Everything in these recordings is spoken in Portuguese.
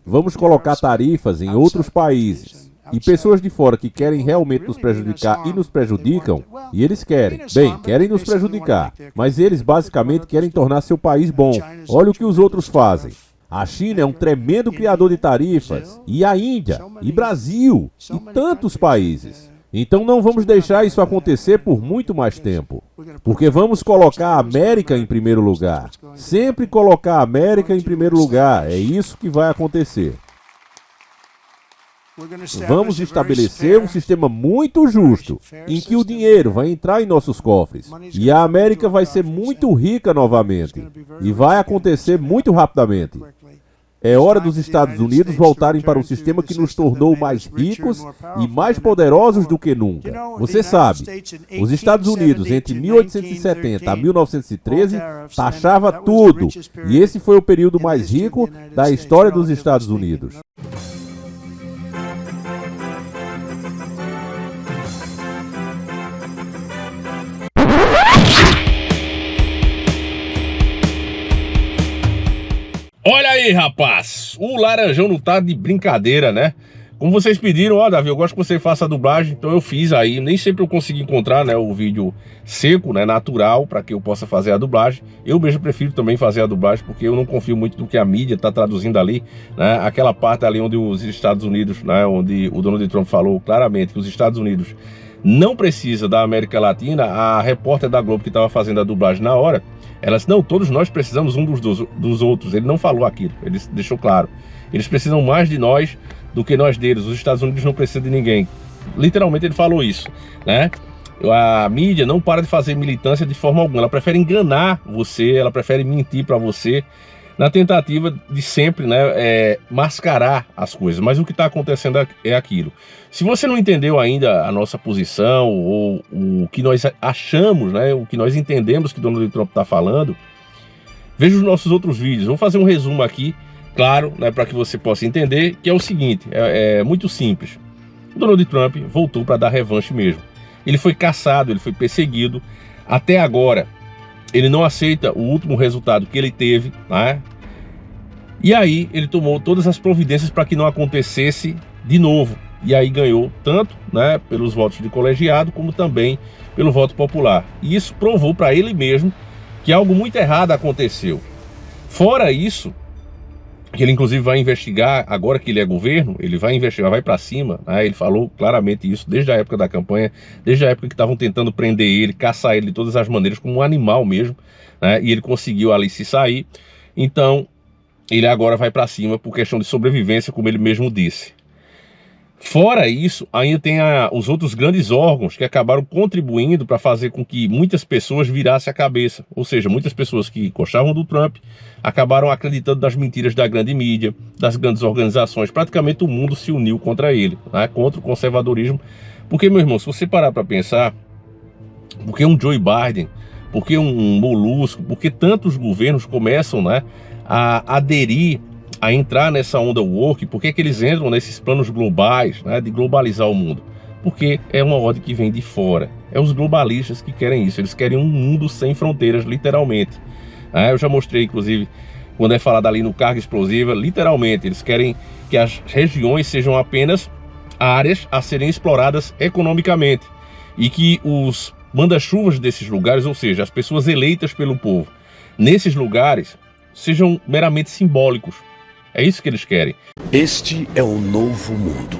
vamos colocar tarifas em outros países. E pessoas de fora que querem realmente nos prejudicar e nos prejudicam, e eles querem nos prejudicar, mas eles basicamente querem tornar seu país bom. Olha o que os outros fazem. A China é um tremendo criador de tarifas, e a Índia, e Brasil, e tantos países. Então não vamos deixar isso acontecer por muito mais tempo, porque vamos colocar a América em primeiro lugar. Sempre colocar a América em primeiro lugar, é isso que vai acontecer. Vamos estabelecer um sistema muito justo, em que o dinheiro vai entrar em nossos cofres, e a América vai ser muito rica novamente, e vai acontecer muito rapidamente. É hora dos Estados Unidos voltarem para um sistema que nos tornou mais ricos e mais poderosos do que nunca. Você sabe, os Estados Unidos entre 1870 a 1913 taxava tudo, e esse foi o período mais rico da história dos Estados Unidos. Olha aí, rapaz, o Laranjão não tá de brincadeira, né? Como vocês pediram, ó, Davi, eu gosto que você faça a dublagem, então eu fiz aí. Nem sempre eu consegui encontrar, né, o vídeo seco, né, natural, para que eu possa fazer a dublagem. Eu mesmo prefiro também fazer a dublagem, porque eu não confio muito no que a mídia tá traduzindo ali, né? Aquela parte ali onde os Estados Unidos, né, onde o Donald Trump falou claramente que os Estados Unidos não precisa da América Latina, a repórter da Globo que estava fazendo a dublagem na hora, ela disse, não, todos nós precisamos um dos outros. Ele não falou aquilo, ele deixou claro. Eles precisam mais de nós do que nós deles. Os Estados Unidos não precisam de ninguém. Literalmente ele falou isso, né? A mídia não para de fazer militância de forma alguma. Ela prefere enganar você, ela prefere mentir para você, na tentativa de sempre, né, mascarar as coisas. Mas o que está acontecendo é aquilo. Se você não entendeu ainda a nossa posição, ou o que nós achamos, né, o que nós entendemos que Donald Trump está falando, veja os nossos outros vídeos. Vou fazer um resumo aqui, claro, né, para que você possa entender, que é o seguinte, é muito simples. O Donald Trump voltou para dar revanche mesmo. Ele foi caçado, ele foi perseguido. Até agora, ele não aceita o último resultado que ele teve, né? E aí ele tomou todas as providências para que não acontecesse de novo. E aí ganhou tanto, né, pelos votos de colegiado, como também pelo voto popular. E isso provou para ele mesmo que algo muito errado aconteceu. Fora isso, que ele inclusive vai investigar, agora que ele é governo, ele vai investigar, vai para cima, né? Ele falou claramente isso desde a época da campanha, desde a época que estavam tentando prender ele, caçar ele de todas as maneiras, como um animal mesmo, né? E ele conseguiu ali se sair. Então, ele agora vai para cima por questão de sobrevivência, como ele mesmo disse. Fora isso, ainda tem os outros grandes órgãos que acabaram contribuindo para fazer com que muitas pessoas virassem a cabeça. Ou seja, muitas pessoas que gostavam do Trump acabaram acreditando nas mentiras da grande mídia, das grandes organizações. Praticamente o mundo se uniu contra ele, né? Contra o conservadorismo. Porque, meu irmão, se você parar para pensar, por que um Joe Biden, por que um Molusco, por que tantos governos começam, né, a aderir, a entrar nessa onda woke? Por que eles entram nesses planos globais, né, de globalizar o mundo? Porque é uma ordem que vem de fora. É os globalistas que querem isso. Eles querem um mundo sem fronteiras, literalmente. Eu já mostrei, inclusive, quando é falado ali no carga explosiva, literalmente, eles querem que as regiões sejam apenas áreas a serem exploradas economicamente. E que os manda-chuvas desses lugares, ou seja, as pessoas eleitas pelo povo, nesses lugares, sejam meramente simbólicos. É isso que eles querem. Este é o novo mundo.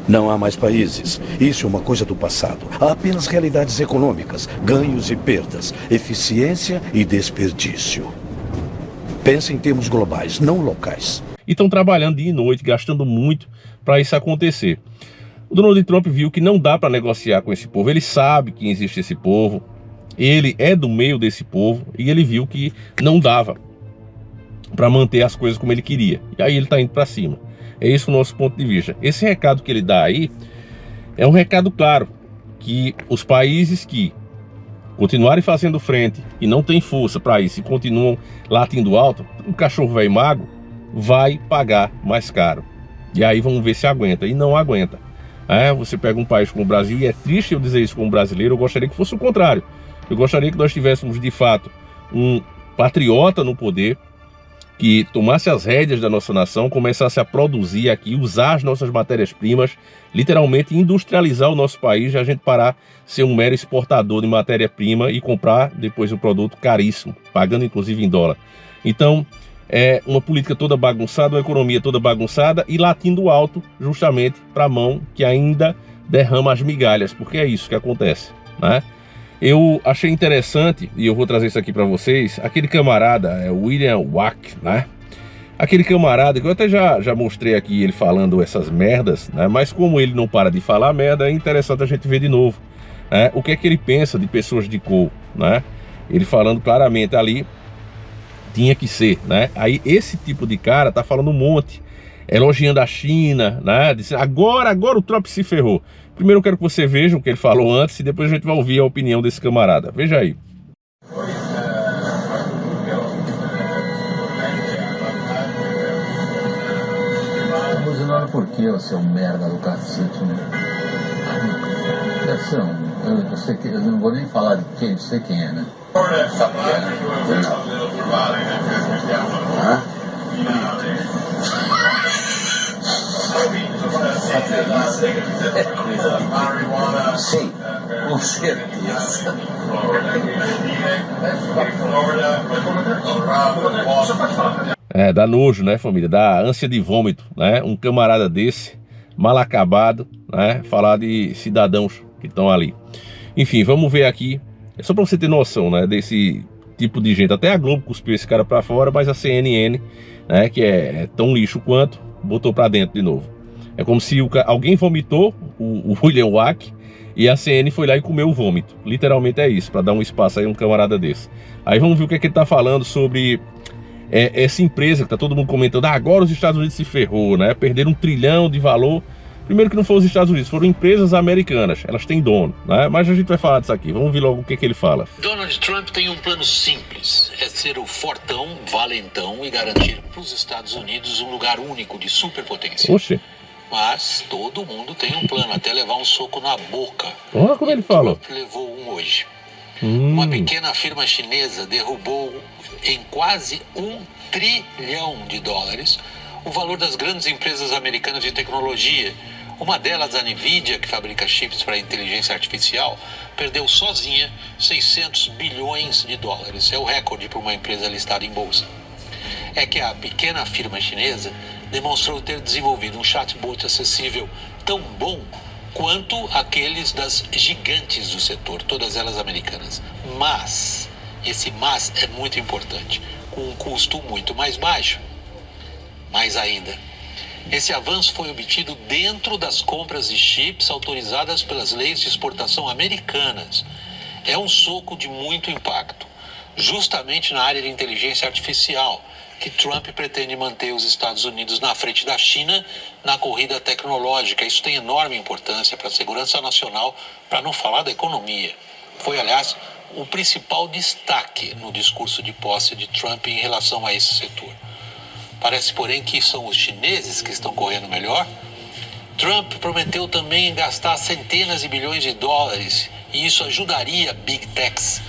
Não há mais países. Isso é uma coisa do passado. Há apenas realidades econômicas, ganhos e perdas, eficiência e desperdício. Pense em termos globais, não locais. E estão trabalhando dia e noite, gastando muito para isso acontecer. O Donald Trump viu que não dá para negociar com esse povo. Ele sabe que existe esse povo. Ele é do meio desse povo. E ele viu que não dava para manter as coisas como ele queria. E aí ele está indo para cima. É esse o nosso ponto de vista. Esse recado que ele dá aí é um recado claro, que os países que continuarem fazendo frente e não tem força para isso e continuam latindo alto, o cachorro velho mago vai pagar mais caro. E aí vamos ver se aguenta. E não aguenta. Você pega um país como o Brasil, e é triste eu dizer isso como brasileiro, eu gostaria que fosse o contrário. Eu gostaria que nós tivéssemos de fato um patriota no poder, que tomasse as rédeas da nossa nação, começasse a produzir aqui, usar as nossas matérias-primas, literalmente industrializar o nosso país, e a gente parar de ser um mero exportador de matéria-prima e comprar depois o produto caríssimo, pagando inclusive em dólar. Então, é uma política toda bagunçada, uma economia toda bagunçada e latindo alto justamente para a mão que ainda derrama as migalhas, porque é isso que acontece, né? Eu achei interessante, e eu vou trazer isso aqui para vocês, aquele camarada, William Wack, né? Aquele camarada que eu até já mostrei aqui ele falando essas merdas, né? Mas como ele não para de falar merda, é interessante a gente ver de novo, né? O que é que ele pensa de pessoas de cor, né? Ele falando claramente ali, tinha que ser, né? Aí esse tipo de cara tá falando um monte, elogiando a China, né? Dizendo, agora o Trump se ferrou. Primeiro eu quero que você veja o que ele falou antes e depois a gente vai ouvir a opinião desse camarada. Veja aí. Buzinando por quê, seu merda do cacete, né? Deve ser eu não vou nem falar de quem, sei quem é, né? Sabe quem é, né? Sim, com certeza. Dá nojo, né, família? Dá ânsia de vômito, né? Um camarada desse, mal acabado, né? Falar de cidadãos que estão ali. Enfim, vamos ver aqui. É só pra você ter noção, né? Desse tipo de gente. Até a Globo cuspiu esse cara pra fora, mas a CNN, né? Que é tão lixo quanto, botou pra dentro de novo. É como se alguém vomitou o William Wack e a CNN foi lá e comeu o vômito. Literalmente é isso, pra dar um espaço aí a um camarada desse. Aí vamos ver o que é que ele tá falando sobre essa empresa que tá todo mundo comentando. Agora os Estados Unidos se ferrou, né? Perderam 1 trilhão de valor. Primeiro que não foram os Estados Unidos, foram empresas americanas. Elas têm dono, né? Mas a gente vai falar disso aqui. Vamos ver logo o que ele fala. Donald Trump tem um plano simples. É ser o fortão, valentão e garantir para os Estados Unidos um lugar único de superpotência. Oxe. Mas todo mundo tem um plano, até levar um soco na boca. Olha como ele fala. Trump levou um hoje. Uma pequena firma chinesa derrubou em quase $1 trilhão o valor das grandes empresas americanas de tecnologia. Uma delas, a Nvidia, que fabrica chips para inteligência artificial, perdeu sozinha $600 bilhões. É o recorde para uma empresa listada em bolsa. É que a pequena firma chinesa demonstrou ter desenvolvido um chatbot acessível tão bom quanto aqueles das gigantes do setor, todas elas americanas. Mas, esse mas é muito importante, com um custo muito mais baixo. Mais ainda, esse avanço foi obtido dentro das compras de chips autorizadas pelas leis de exportação americanas. É um soco de muito impacto, justamente na área de inteligência artificial, que Trump pretende manter os Estados Unidos na frente da China na corrida tecnológica. Isso tem enorme importância para a segurança nacional, para não falar da economia. Foi, aliás, o principal destaque no discurso de posse de Trump em relação a esse setor. Parece, porém, que são os chineses que estão correndo melhor. Trump prometeu também gastar centenas de bilhões de dólares e isso ajudaria Big Techs.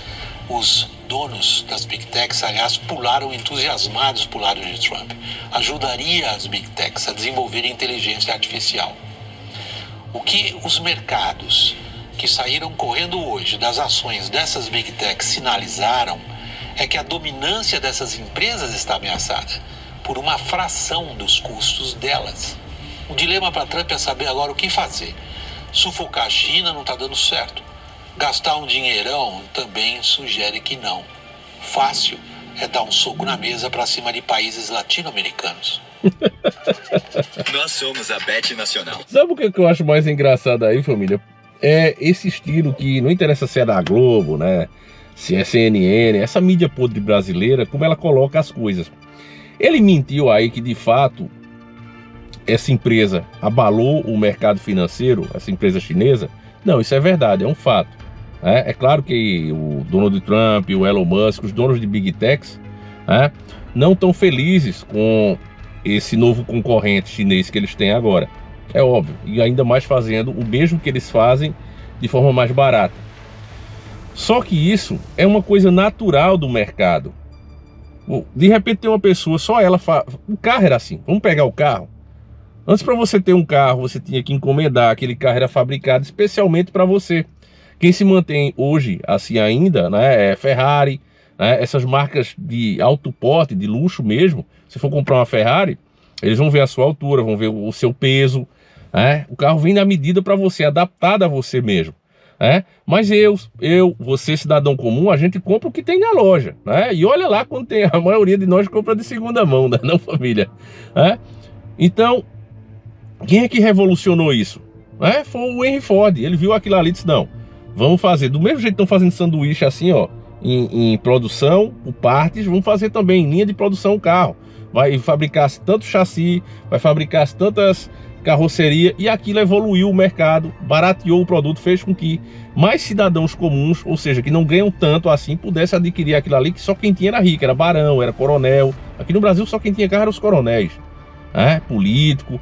Os donos das Big Techs, aliás, pularam entusiasmados para o lado de Trump. Ajudaria as Big Techs a desenvolver inteligência artificial. O que os mercados que saíram correndo hoje das ações dessas Big Techs sinalizaram é que a dominância dessas empresas está ameaçada por uma fração dos custos delas. O dilema para Trump é saber agora o que fazer. Sufocar a China não está dando certo. Gastar um dinheirão também sugere que não. Fácil é dar um soco na mesa para cima de países latino-americanos. Nós somos a Bet Nacional. Sabe o que eu acho mais engraçado aí, família? É esse estilo que não interessa se é da Globo, né? Se é CNN, essa mídia podre brasileira, como ela coloca as coisas. Ele mentiu aí que, de fato, essa empresa abalou o mercado financeiro, essa empresa chinesa. Não, isso é verdade, é um fato. É claro que o Donald Trump, o Elon Musk, os donos de Big Techs, não estão felizes com esse novo concorrente chinês que eles têm agora. É óbvio, e ainda mais fazendo o mesmo que eles fazem de forma mais barata. Só que isso é uma coisa natural do mercado. De repente tem uma pessoa, só ela o carro era assim, vamos pegar o carro. Antes, para você ter um carro, você tinha que encomendar, aquele carro era fabricado especialmente para você. Quem se mantém hoje assim ainda, né, é Ferrari, né, essas marcas de alto porte, de luxo mesmo. Se for comprar uma Ferrari, eles vão ver a sua altura, vão ver o seu peso, né? O carro vem na medida para você, adaptado a você mesmo. Mas você, cidadão comum, a gente compra o que tem na loja, né? E olha lá quando tem, a maioria de nós compra de segunda mão, né? Não, família? Então, quem é que revolucionou isso? Foi o Henry Ford. Ele viu aquilo ali e disse, não, vamos fazer, do mesmo jeito que estão fazendo sanduíche assim, ó, em produção, por partes, vamos fazer também em linha de produção o carro. Vai fabricar tanto chassi, vai fabricar tantas carroceria, e aquilo evoluiu o mercado, barateou o produto, fez com que mais cidadãos comuns, ou seja, que não ganham tanto assim, pudesse adquirir aquilo ali, que só quem tinha era rico, era barão, era coronel. Aqui no Brasil só quem tinha carro eram os coronéis, político.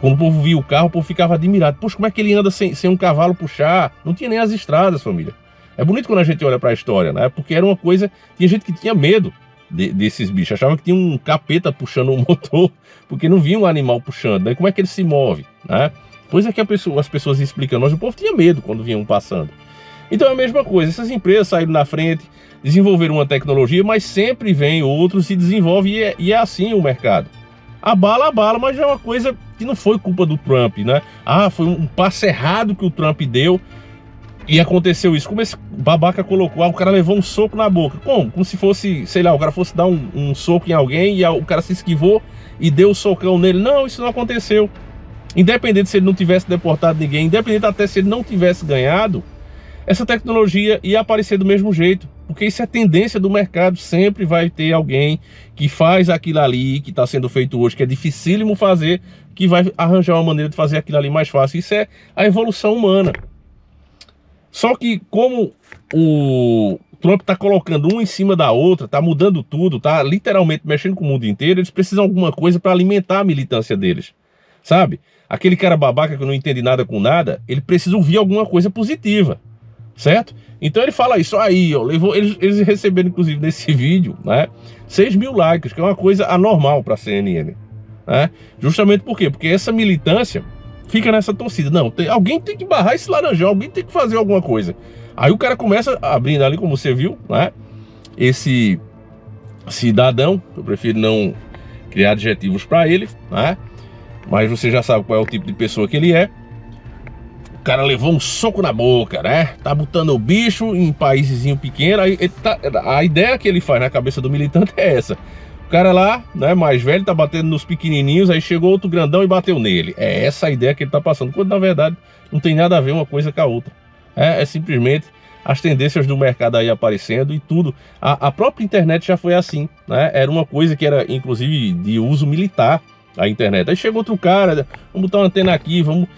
Quando o povo via o carro, o povo ficava admirado. Poxa, como é que ele anda sem um cavalo puxar? Não tinha nem as estradas, família. É bonito quando a gente olha para a história, né? Porque era uma coisa, tinha gente que tinha medo desses bichos, achava que tinha um capeta puxando o motor, porque não via um animal puxando, né? Como é que ele se move, né? Pois é que as pessoas explicam, mas o povo tinha medo quando vinham passando. Então é a mesma coisa, essas empresas saíram na frente, desenvolveram uma tecnologia, mas sempre vem outros e desenvolve, e é assim o mercado. Abala, mas é uma coisa que não foi culpa do Trump, né? Foi um passo errado que o Trump deu e aconteceu isso. Como esse babaca colocou, o cara levou um soco na boca. Como se fosse, sei lá, o cara fosse dar um soco em alguém e o cara se esquivou e deu o socão nele. Não, isso não aconteceu. Independente se ele não tivesse deportado ninguém, independente até se ele não tivesse ganhado, essa tecnologia ia aparecer do mesmo jeito. Porque isso é tendência do mercado, sempre vai ter alguém que faz aquilo ali, que está sendo feito hoje, que é dificílimo fazer, que vai arranjar uma maneira de fazer aquilo ali mais fácil. Isso é a evolução humana. Só que como o Trump está colocando uma em cima da outra, está mudando tudo, está literalmente mexendo com o mundo inteiro, eles precisam de alguma coisa para alimentar a militância deles, sabe? Aquele cara babaca que não entende nada com nada, ele precisa ouvir alguma coisa positiva, certo? Então ele fala isso aí, ó, eles receberam inclusive nesse vídeo, né, 6 mil likes, que é uma coisa anormal para a CNN, né? Justamente por quê? Porque essa militância fica nessa torcida. Não, alguém tem que barrar esse laranjão, alguém tem que fazer alguma coisa. Aí o cara começa abrindo ali, como você viu, né? Esse cidadão, eu prefiro não criar adjetivos para ele, né? Mas você já sabe qual é o tipo de pessoa que ele é. O cara levou um soco na boca, né? Tá botando o bicho em paísezinho pequeno. A ideia que ele faz na cabeça do militante é essa. O cara lá, né, mais velho, tá batendo nos pequenininhos, aí chegou outro grandão e bateu nele. É essa a ideia que ele tá passando, quando na verdade não tem nada a ver uma coisa com a outra. É simplesmente as tendências do mercado aí aparecendo e tudo. A própria internet já foi assim, né? Era uma coisa que era inclusive de uso militar, a internet. Aí chegou outro cara, vamos botar uma antena aqui, vamos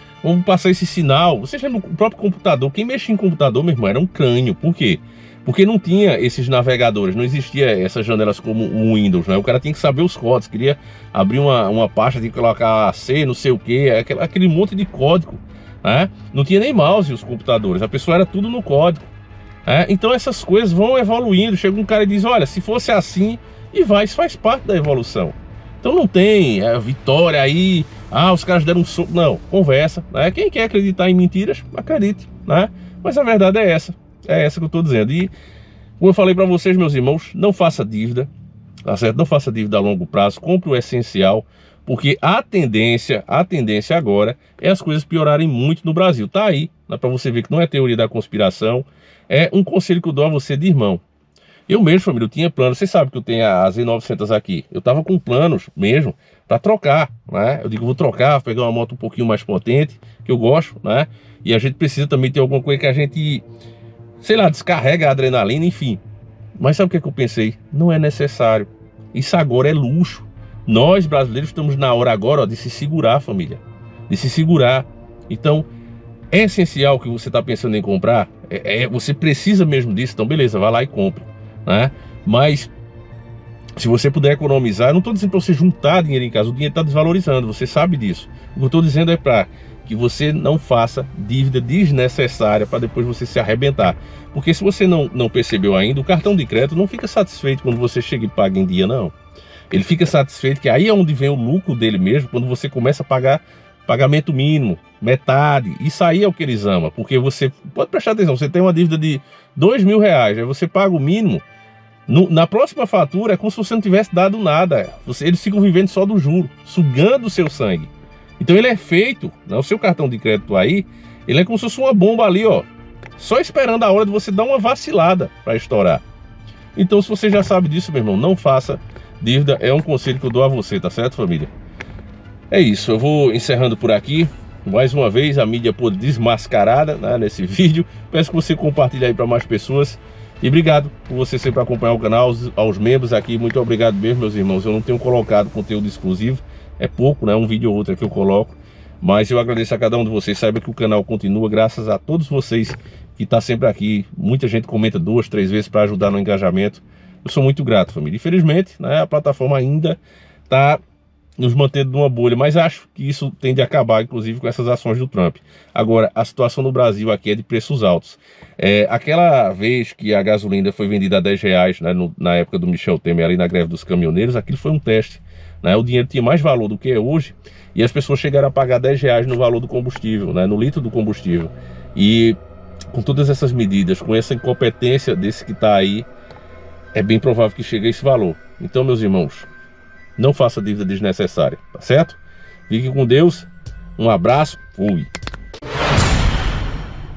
passar esse sinal. Você já no próprio computador, quem mexe em computador, meu irmão, era um crânio. Por quê? Porque não tinha esses navegadores, não existia essas janelas como o Windows, né? O cara tinha que saber os códigos, queria abrir uma pasta, tinha que colocar C, não sei o que, aquele monte de código, né? Não tinha nem mouse os computadores, a pessoa era tudo no código. Então essas coisas vão evoluindo, chega um cara e diz, olha, se fosse assim, isso faz parte da evolução. Então não tem vitória aí, os caras deram um soco, não, conversa, né? Quem quer acreditar em mentiras, acredite, né? Mas a verdade é essa que eu tô dizendo. E como eu falei para vocês, meus irmãos, não faça dívida, tá certo? Não faça dívida a longo prazo, compre o essencial, porque a tendência agora é as coisas piorarem muito no Brasil. Tá aí, dá para você ver que não é teoria da conspiração, é um conselho que eu dou a você de irmão. Eu mesmo, família, eu tinha planos, vocês sabem que eu tenho a Z900 aqui, eu tava com planos mesmo para trocar, né? Eu digo, vou trocar, pegar uma moto um pouquinho mais potente, que eu gosto, né? E a gente precisa também ter alguma coisa que a gente, sei lá, descarrega a adrenalina, enfim. Mas sabe o que é que eu pensei? Não é necessário. Isso agora é luxo. Nós, brasileiros, estamos na hora agora, ó, de se segurar, família. De se segurar. Então, é essencial que você está pensando em comprar. Você precisa mesmo disso, então beleza, vai lá e compre, né? Mas se você puder economizar, eu não estou dizendo para você juntar dinheiro em casa, o dinheiro está desvalorizando, você sabe disso. O que eu estou dizendo é para que você não faça dívida desnecessária para depois você se arrebentar. Porque se você não percebeu ainda, o cartão de crédito não fica satisfeito quando você chega e paga em dia, não. Ele fica satisfeito, que aí é onde vem o lucro dele mesmo, quando você começa a pagar pagamento mínimo, metade. Isso aí é o que eles amam, porque você, pode prestar atenção, você tem uma dívida de R$2.000, aí você paga o mínimo, na próxima fatura é como se você não tivesse dado nada. Eles ficam vivendo só do juro, sugando o seu sangue. Então ele é feito, né, o seu cartão de crédito aí, ele é como se fosse uma bomba ali, ó, só esperando a hora de você dar uma vacilada para estourar. Então, se você já sabe disso, meu irmão, não faça dívida, é um conselho que eu dou a você, tá certo, família? É isso, eu vou encerrando por aqui. Mais uma vez, a mídia podre desmascarada, né, nesse vídeo. Peço que você compartilhe aí para mais pessoas. E obrigado por você sempre acompanhar o canal, aos membros aqui. Muito obrigado mesmo, meus irmãos. Eu não tenho colocado conteúdo exclusivo, é pouco, né? Um vídeo ou outro que eu coloco. Mas eu agradeço a cada um de vocês. Saiba que o canal continua graças a todos vocês que estão sempre aqui. Muita gente comenta 2, 3 vezes para ajudar no engajamento. Eu sou muito grato, família. Infelizmente, né, a plataforma ainda está nos mantendo numa bolha, mas acho que isso tende a acabar, inclusive, com essas ações do Trump. Agora, a situação no Brasil aqui é de preços altos. Aquela vez que a gasolina foi vendida a R$10, né, na época do Michel Temer, ali na greve dos caminhoneiros, aquilo foi um teste, né? O dinheiro tinha mais valor do que é hoje, e as pessoas chegaram a pagar R$10 no valor do combustível, né, no litro do combustível. E com todas essas medidas, com essa incompetência desse que está aí, é bem provável que chegue a esse valor. Então, meus irmãos, não faça dívida desnecessária, tá certo? Fique com Deus, um abraço, fui!